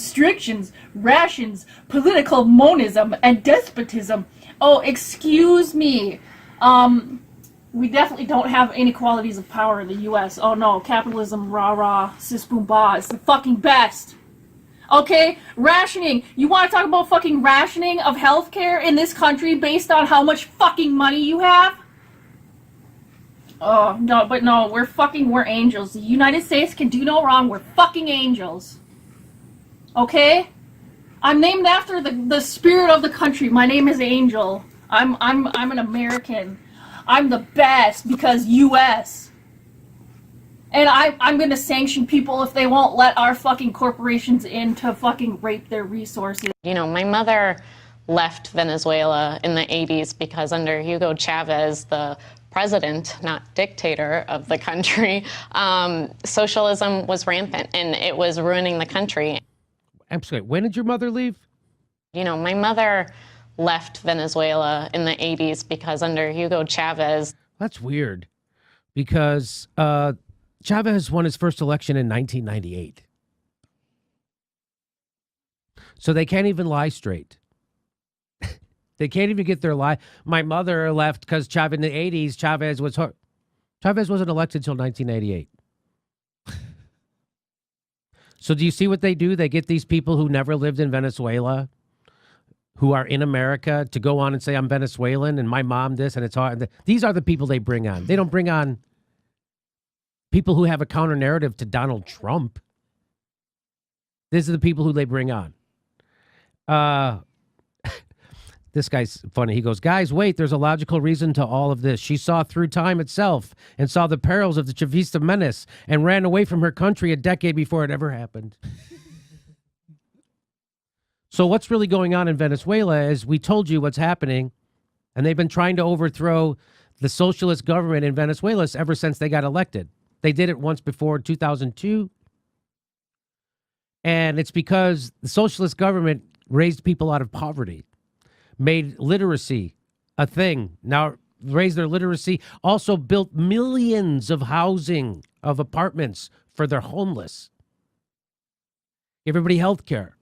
restrictions, rations, political monism, and despotism. Oh, excuse me. We definitely don't have inequalities of power in the U.S. Oh no, capitalism, rah-rah, sis-boom-bah, it's the fucking best. Okay, rationing. You want to talk about fucking rationing of healthcare in this country based on how much fucking money you have? Oh, no, but no, we're angels. The United States can do no wrong, we're fucking angels. Okay? I'm named after the spirit of the country. My name is Angel. I'm an American. I'm the best because U.S. And I'm gonna sanction people if they won't let our fucking corporations in to fucking rape their resources. You know, my mother left Venezuela in the 80s because under Hugo Chavez, the president, not dictator of the country, socialism was rampant and it was ruining the country. I'm sorry, when did your mother leave? You know, my mother left Venezuela in the 80s because under Hugo Chavez. That's weird because Chavez won his first election in 1998. So they can't even lie straight. They can't even get their lie. My mother left because Chavez in the 80s, Chavez wasn't elected until 1988. So do you see what they do? They get these people who never lived in Venezuela, who are in America, to go on and say, I'm Venezuelan and my mom this, and it's hard. These are the people they bring on. They don't bring on people who have a counter narrative to Donald Trump. These are the people who they bring on. This guy's funny. He goes, guys, wait, there's a logical reason to all of this. She saw through time itself and saw the perils of the Chavista menace and ran away from her country a decade before it ever happened. So what's really going on in Venezuela is we told you what's happening, and they've been trying to overthrow the socialist government in Venezuela ever since they got elected. They did it once before, 2002. And it's because the socialist government raised people out of poverty, made literacy a thing. Now, raised their literacy, also built millions of housing, of apartments for their homeless. Everybody health care.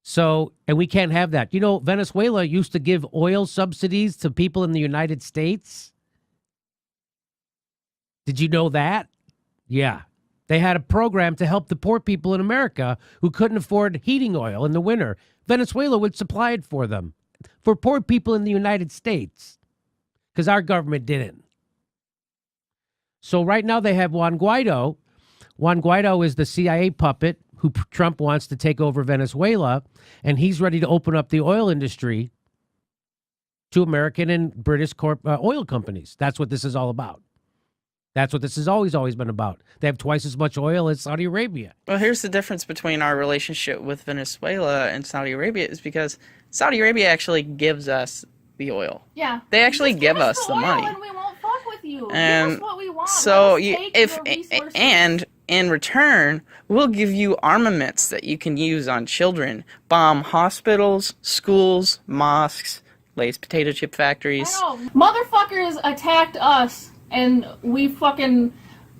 So, and we can't have that. You know, Venezuela used to give oil subsidies to people in the United States. Did you know that? Yeah. They had a program to help the poor people in America who couldn't afford heating oil in the winter. Venezuela would supply it for them, for poor people in the United States, because our government didn't. So right now they have Juan Guaido. Juan Guaido is the CIA puppet who Trump wants to take over Venezuela, and he's ready to open up the oil industry to American and British oil companies. That's what this is all about. That's what this has always been about. They have twice as much oil as Saudi Arabia. Well, here's the difference between our relationship with Venezuela and Saudi Arabia is because Saudi Arabia actually gives us the oil. Yeah. They actually give us the money. And we won't fuck with you. And give us what we want. so And in return, we'll give you armaments that you can use on children, bomb hospitals, schools, mosques, Lay's potato chip factories. I know. Motherfuckers attacked us. And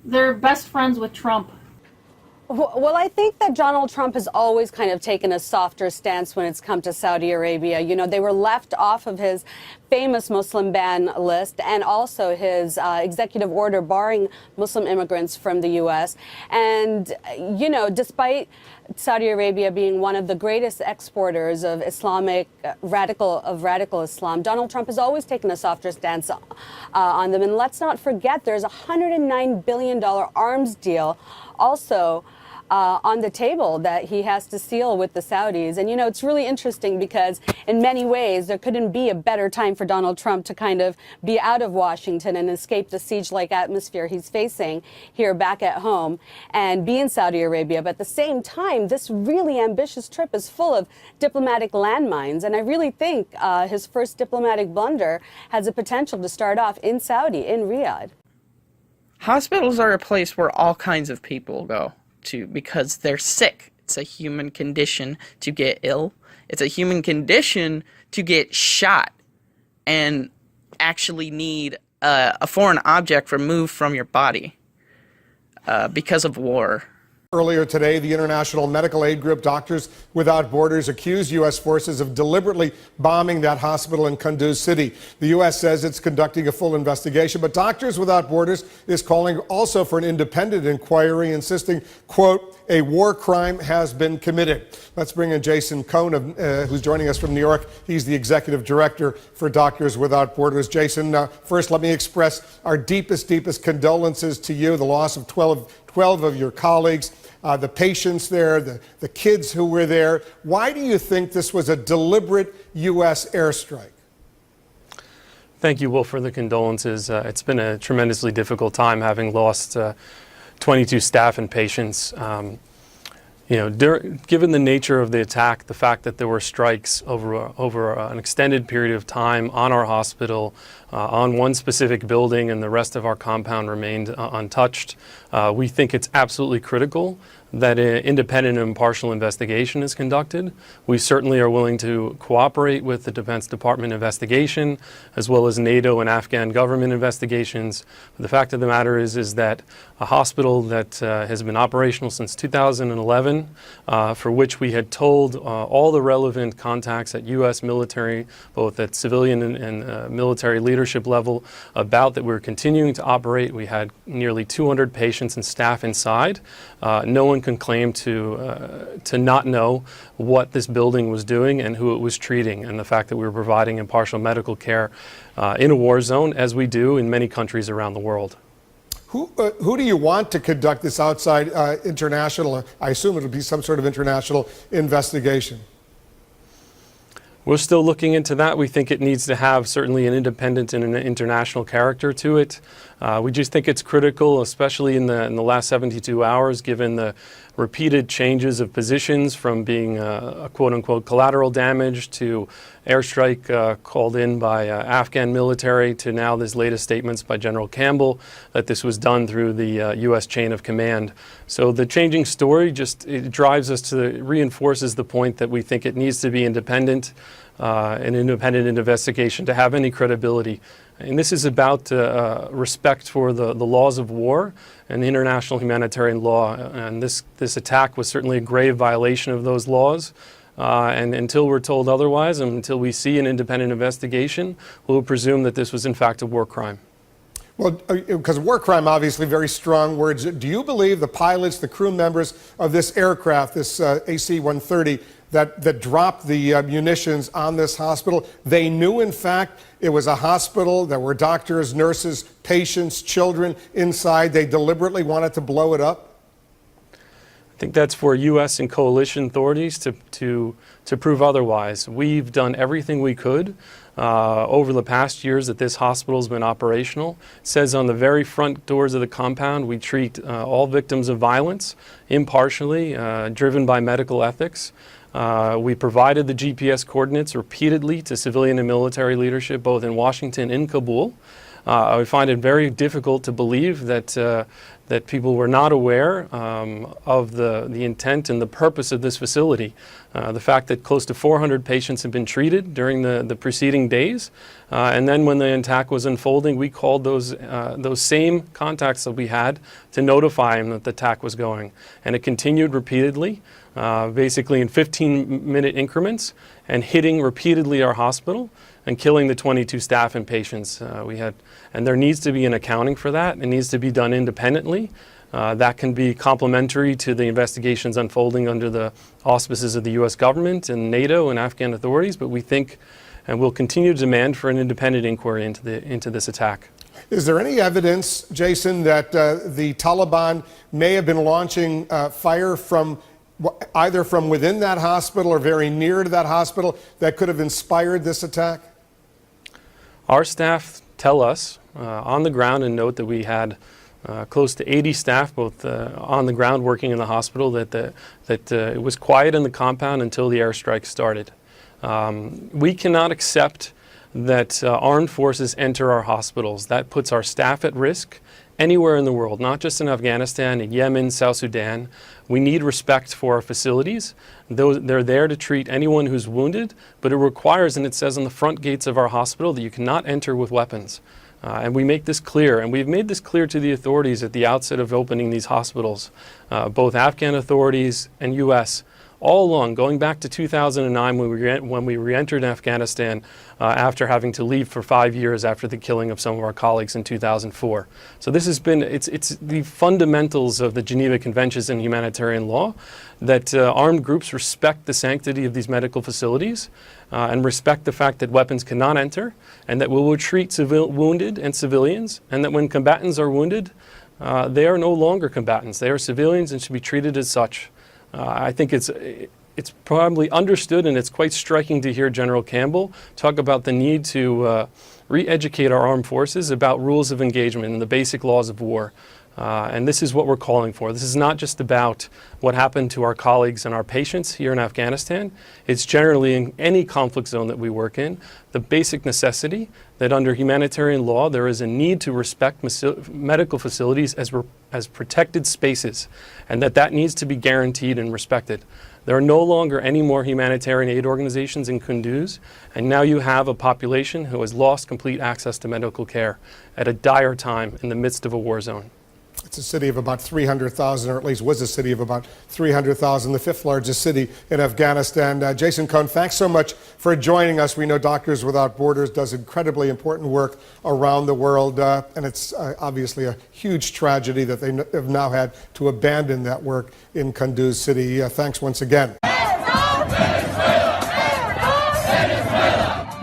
they're best friends with Trump. Well, I think that Donald Trump has always kind of taken a softer stance when it's come to Saudi Arabia. You know, they were left off of his famous Muslim ban list and also his executive order barring Muslim immigrants from the U.S. And, you know, despite Saudi Arabia being one of the greatest exporters of radical Islam, Donald Trump has always taken a softer stance on them. And let's not forget, there's a $109 billion arms deal also on the table that he has to seal with the Saudis. And, you know, it's really interesting because in many ways there couldn't be a better time for Donald Trump to kind of be out of Washington and escape the siege-like atmosphere he's facing here back at home and be in Saudi Arabia. But at the same time, this really ambitious trip is full of diplomatic landmines. And I really think his first diplomatic blunder has the potential to start off in Saudi, in Riyadh. Hospitals are a place where all kinds of people go to because they're sick. It's a human condition to get ill. It's a human condition to get shot and actually need a foreign object removed from your body because of war. Earlier today, the international medical aid group Doctors Without Borders accused U.S. forces of deliberately bombing that hospital in Kunduz City. The U.S. says it's conducting a full investigation, but Doctors Without Borders is calling also for an independent inquiry, insisting, quote, a war crime has been committed. Let's bring in Jason Cohn, who's joining us from New York. He's the executive director for Doctors Without Borders. Jason, first let me express our deepest condolences to you, the loss of 12 of your colleagues. The patients there, the kids who were there. Why do you think this was a deliberate U.S. airstrike? Thank you, Will, for the condolences. It's been a tremendously difficult time having lost 22 staff and patients. Given the nature of the attack, the fact that there were strikes over an extended period of time on our hospital, on one specific building, and the rest of our compound remained untouched, we think it's absolutely critical that an independent and impartial investigation is conducted. We certainly are willing to cooperate with the Defense Department investigation, as well as NATO and Afghan government investigations. But the fact of the matter is that a hospital that has been operational since 2011, for which we had told all the relevant contacts at U.S. military, both at civilian and military leadership level, about that we're continuing to operate. We had nearly 200 patients and staff inside. No one can claim to not know what this building was doing and who it was treating, and the fact that we were providing impartial medical care in a war zone, as we do in many countries around the world. Who do you want to conduct this outside international, I assume it'll be some sort of international investigation? We're still looking into that. We think it needs to have certainly an independent and an international character to it. We just think it's critical, especially in the last 72 hours, given the repeated changes of positions from being a quote-unquote collateral damage to airstrike called in by Afghan military to now this latest statements by General Campbell that this was done through the U.S. chain of command. So the changing story it drives us reinforces the point that we think it needs to be independent, an independent investigation to have any credibility. And this is about respect for the laws of war and the international humanitarian law. And this attack was certainly a grave violation of those laws. And until we're told otherwise, and until we see an independent investigation, we'll presume that this was in fact a war crime. Well, because war crime, obviously very strong words. Do you believe the pilots, the crew members of this aircraft, this AC-130, that dropped the munitions on this hospital, they knew in fact it was a hospital, there were doctors, nurses, patients, children inside, they deliberately wanted to blow it up? I think that's for U.S. and coalition authorities to prove otherwise. We've done everything we could over the past years that this hospital has been operational. It says on the very front doors of the compound, we treat all victims of violence impartially, driven by medical ethics. We provided the GPS coordinates repeatedly to civilian and military leadership, both in Washington and Kabul. I find it very difficult to believe that people were not aware of the intent and the purpose of this facility. The fact that close to 400 patients have been treated during the preceding days, and then when the attack was unfolding, we called those same contacts that we had to notify them that the attack was going, and it continued repeatedly, basically in 15-minute increments, and hitting repeatedly our hospital and killing the 22 staff and patients and there needs to be an accounting for that. It needs to be done independently. That can be complementary to the investigations unfolding under the auspices of the U.S. government and NATO and Afghan authorities, but we think and will continue to demand for an independent inquiry into this attack. Is there any evidence, Jason, that the Taliban may have been launching fire from either from within that hospital or very near to that hospital that could have inspired this attack? Our staff tell us on the ground, and note that we had close to 80 staff both on the ground working in the hospital, that it was quiet in the compound until the airstrike started. We cannot accept that armed forces enter our hospitals. That puts our staff at risk anywhere in the world, not just in Afghanistan, in Yemen, South Sudan. We need respect for our facilities. They're there to treat anyone who's wounded, but it requires, and it says on the front gates of our hospital, that you cannot enter with weapons. And we make this clear, and we've made this clear to the authorities at the outset of opening these hospitals, both Afghan authorities and U.S., all along, going back to 2009 when we re-entered Afghanistan after having to leave for 5 years after the killing of some of our colleagues in 2004. So this has been, it's the fundamentals of the Geneva Conventions and humanitarian law that armed groups respect the sanctity of these medical facilities and respect the fact that weapons cannot enter, and that we will treat wounded and civilians, and that when combatants are wounded, they are no longer combatants. They are civilians and should be treated as such. I think it's probably understood, and it's quite striking to hear General Campbell talk about the need to re-educate our armed forces about rules of engagement and the basic laws of war. And this is what we're calling for. This is not just about what happened to our colleagues and our patients here in Afghanistan. It's generally in any conflict zone that we work in, the basic necessity that under humanitarian law there is a need to respect medical facilities as protected spaces, and that needs to be guaranteed and respected. There are no longer any more humanitarian aid organizations in Kunduz, and now you have a population who has lost complete access to medical care at a dire time in the midst of a war zone. It's a city of about 300,000, or at least was a city of about 300,000, the fifth largest city in Afghanistan. Jason Cohn, thanks so much for joining us. We know Doctors Without Borders does incredibly important work around the world, and it's obviously a huge tragedy that they have now had to abandon that work in Kunduz City. Thanks once again.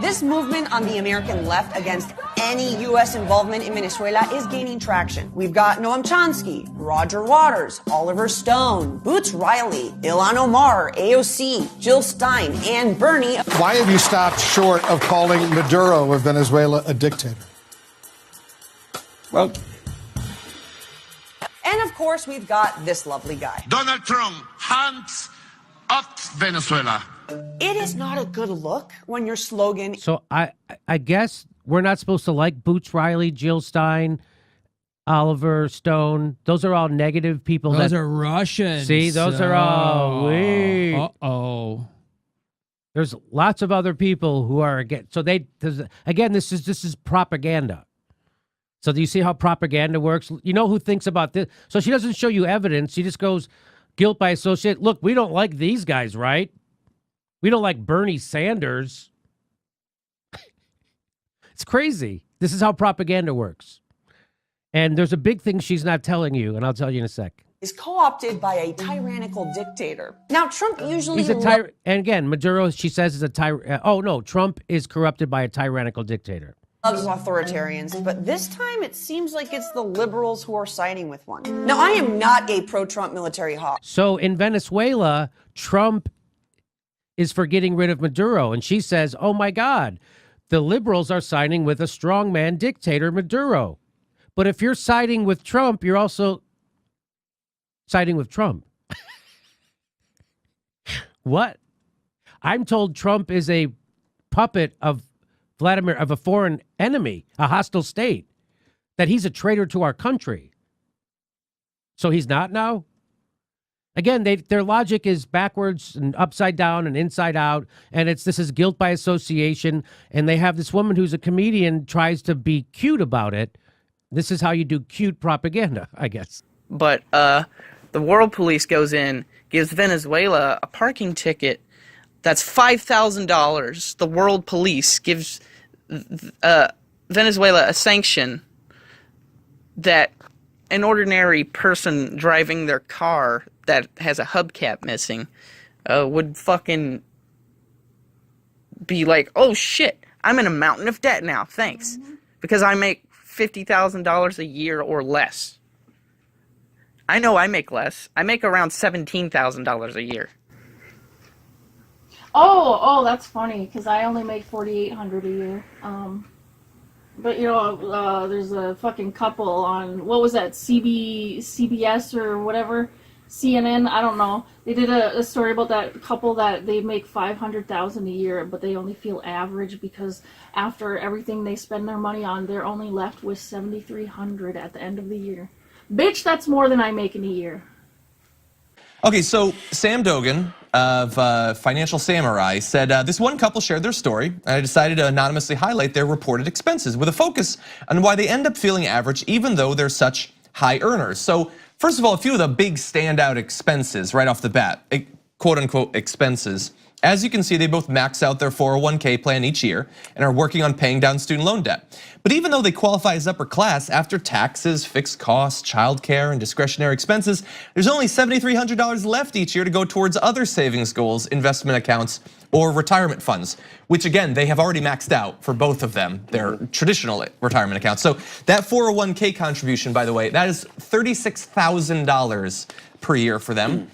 This movement on the American left against any U.S. involvement in Venezuela is gaining traction. We've got Noam Chomsky, Roger Waters, Oliver Stone, Boots Riley, Ilhan Omar, AOC, Jill Stein, and Bernie. Why have you stopped short of calling Maduro of Venezuela a dictator? Well, and of course, we've got this lovely guy. Donald Trump, hands up Venezuela. It is not a good look when your slogan... So I guess we're not supposed to like Boots Riley, Jill Stein, Oliver Stone. Those are all negative people. Those are Russians. See, those are all... Uh-oh. There's lots of other people who are against. So this is propaganda. So do you see how propaganda works? You know who thinks about this? So she doesn't show you evidence. She just goes, guilt by association. Look, we don't like these guys, right? We don't like Bernie Sanders. It's crazy. This is how propaganda works. And there's a big thing she's not telling you, and I'll tell you in a sec. Is co-opted by a tyrannical dictator. Now, Trump usually... He's a and again, Maduro, she says, is a Trump is corrupted by a tyrannical dictator. Loves authoritarians, but this time it seems like it's the liberals who are siding with one. Now, I am not a pro-Trump military hawk. So in Venezuela, Trump is for getting rid of Maduro, and she says, oh my God, the liberals are siding with a strongman dictator, Maduro. But if you're siding with Trump, you're also siding with Trump. What? I'm told Trump is a puppet of a foreign enemy, a hostile state, that he's a traitor to our country. So he's not now? Again, their logic is backwards and upside down and inside out, and this is guilt by association, and they have this woman who's a comedian tries to be cute about it. This is how you do cute propaganda, I guess. But the world police goes in, gives Venezuela a parking ticket that's $5,000. The world police gives Venezuela a sanction that an ordinary person driving their car that has a hubcap missing would fucking be like, oh shit, I'm in a mountain of debt now, thanks. Because I make $50,000 a year or less. I know I make less. I make around $17,000 a year. Oh, that's funny, because I only make $4,800 a year. But, you know, there's a fucking couple on, what was that, CBS or whatever, CNN, I don't know. They did a story about that couple that they make $500,000 a year, but they only feel average because after everything they spend their money on, they're only left with $7,300 at the end of the year. Bitch, that's more than I make in a year. Okay, so Sam Dogan of Financial Samurai said, this one couple shared their story, and I decided to anonymously highlight their reported expenses with a focus on why they end up feeling average even though they're such high earners. So first of all, a few of the big standout expenses right off the bat, quote unquote expenses. As you can see, they both max out their 401k plan each year and are working on paying down student loan debt. But even though they qualify as upper class, after taxes, fixed costs, childcare, and discretionary expenses, there's only $7,300 left each year to go towards other savings goals, investment accounts, or retirement funds, which again, they have already maxed out for both of them, their traditional retirement accounts. So that 401k contribution, by the way, that is $36,000 per year for them.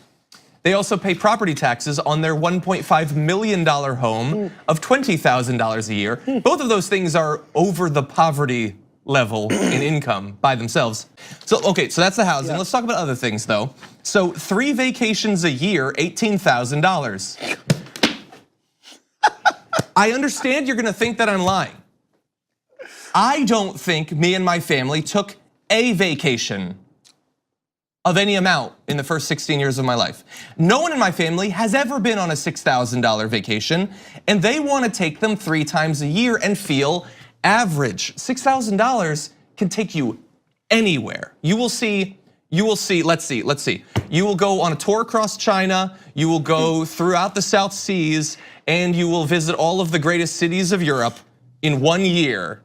They also pay property taxes on their $1.5 million home of $20,000 a year. Both of those things are over the poverty level in income by themselves. So, okay, so that's the housing. Let's talk about other things though. So 3 vacations a year, $18,000. I understand you're gonna think that I'm lying. I don't think me and my family took a vacation of any amount in the first 16 years of my life. No one in my family has ever been on a $6,000 vacation, and they wanna take them 3 times a year and feel average. $6,000 can take you anywhere. You will see, let's see. You will go on a tour across China, you will go throughout the South Seas, and you will visit all of the greatest cities of Europe in 1 year,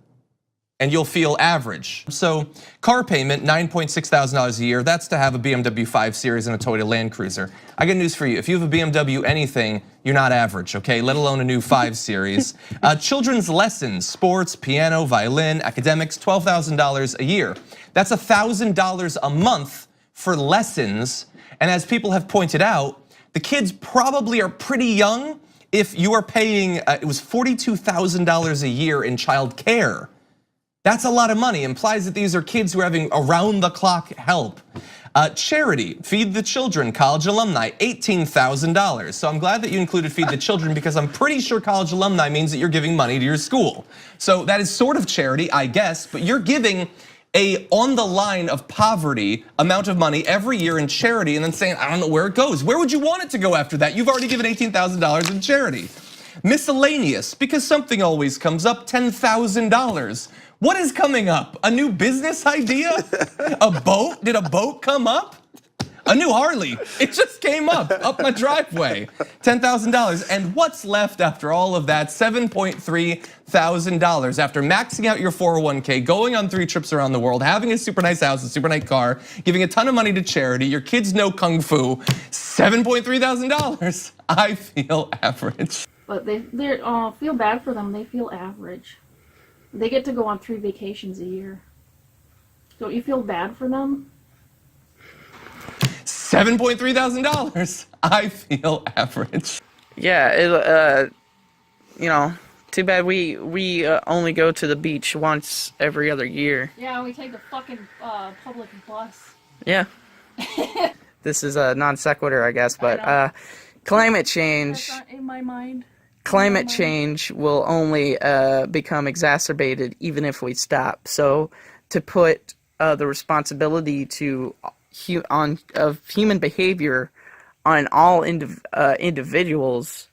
and you'll feel average. So car payment, $9.6 thousand a year. That's to have a BMW 5 Series and a Toyota Land Cruiser. I got news for you. If you have a BMW anything, you're not average, okay? Let alone a new 5 Series. Children's lessons, sports, piano, violin, academics, $12,000 a year. That's $1,000 a month for lessons. And as people have pointed out, the kids probably are pretty young if you are paying, it was $42,000 a year in child care. That's a lot of money. Implies that these are kids who are having around the clock help. Charity, Feed the Children, college alumni, $18,000. So I'm glad that you included Feed the Children because I'm pretty sure college alumni means that you're giving money to your school. So that is sort of charity, I guess, but you're giving a on the line of poverty amount of money every year in charity and then saying, I don't know where it goes. Where would you want it to go after that? You've already given $18,000 in charity. Miscellaneous, because something always comes up, $10,000. What is coming up? A new business idea? A boat? Did a boat come up? A new Harley, it just came up my driveway. $10,000, and what's left after all of that? $7.3 thousand after maxing out your 401k, going on 3 trips around the world, having a super nice house, a super nice car, giving a ton of money to charity, your kids know Kung Fu, $7.3 thousand. I feel average. But they feel bad for them, they feel average. They get to go on 3 vacations a year. Don't you feel bad for them? $7.3 thousand. I feel average. Yeah, you know, too bad we only go to the beach once every other year. Yeah, we take the fucking public bus. Yeah. This is a non sequitur, I guess, but climate change. That's not in my mind. Climate change will only become exacerbated even if we stop. So to put the responsibility of human behavior on all individuals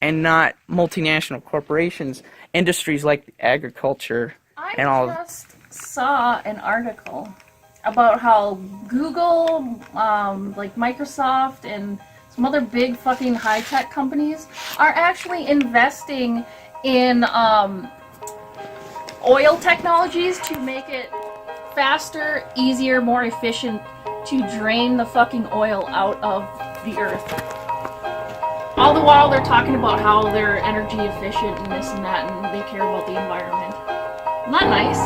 and not multinational corporations, industries like agriculture and all. I just saw an article about how Google, like Microsoft and some other big fucking high-tech companies are actually investing in oil technologies to make it faster, easier, more efficient to drain the fucking oil out of the earth. All the while they're talking about how they're energy efficient and this and that and they care about the environment. Not nice.